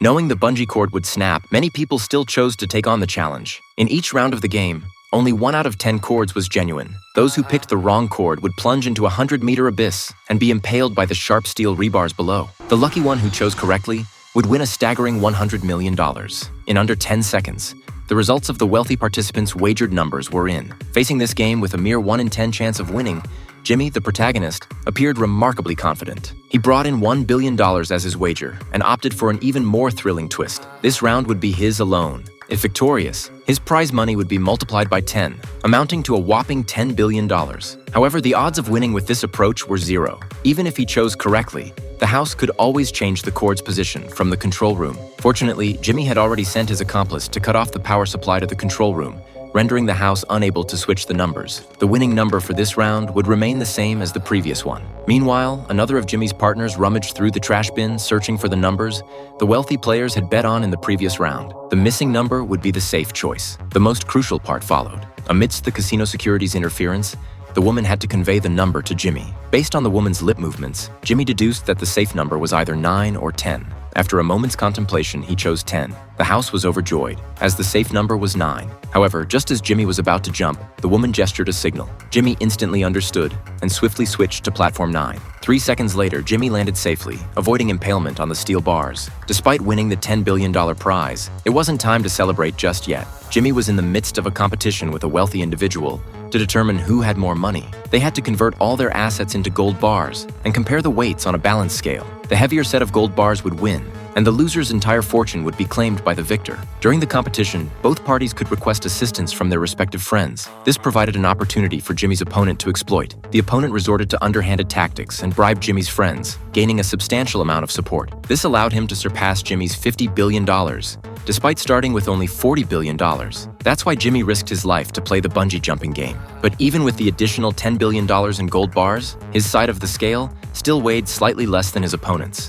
Knowing the bungee cord would snap, many people still chose to take on the challenge. In each round of the game, only 1 out of 10 cords was genuine. Those who picked the wrong cord would plunge into a 100-meter abyss and be impaled by the sharp steel rebars below. The lucky one who chose correctly would win a staggering $100 million. In under 10 seconds, the results of the wealthy participants' wagered numbers were in. Facing this game with a mere 1 in 10 chance of winning, Jimmy, the protagonist, appeared remarkably confident. He brought in $1 billion as his wager and opted for an even more thrilling twist. This round would be his alone. If victorious, his prize money would be multiplied by 10, amounting to a whopping $10 billion. However, the odds of winning with this approach were 0. Even if he chose correctly, the house could always change the cord's position from the control room. Fortunately, Jimmy had already sent his accomplice to cut off the power supply to the control room, rendering the house unable to switch the numbers. The winning number for this round would remain the same as the previous one. Meanwhile, another of Jimmy's partners rummaged through the trash bin, searching for the numbers the wealthy players had bet on in the previous round. The missing number would be the safe choice. The most crucial part followed. Amidst the casino security's interference, the woman had to convey the number to Jimmy. Based on the woman's lip movements, Jimmy deduced that the safe number was either 9 or 10. After a moment's contemplation, he chose 10. The house was overjoyed, as the safe number was 9. However, just as Jimmy was about to jump, the woman gestured a signal. Jimmy instantly understood and swiftly switched to platform 9. 3 seconds later, Jimmy landed safely, avoiding impalement on the steel bars. Despite winning the $10 billion prize, it wasn't time to celebrate just yet. Jimmy was in the midst of a competition with a wealthy individual to determine who had more money. They had to convert all their assets into gold bars and compare the weights on a balance scale. The heavier set of gold bars would win, and the loser's entire fortune would be claimed by the victor. During the competition, both parties could request assistance from their respective friends. This provided an opportunity for Jimmy's opponent to exploit. The opponent resorted to underhanded tactics and bribed Jimmy's friends, gaining a substantial amount of support. This allowed him to surpass Jimmy's $50 billion, despite starting with only $40 billion. That's why Jimmy risked his life to play the bungee jumping game. But even with the additional $10 billion in gold bars, his side of the scale still weighed slightly less than his opponent's.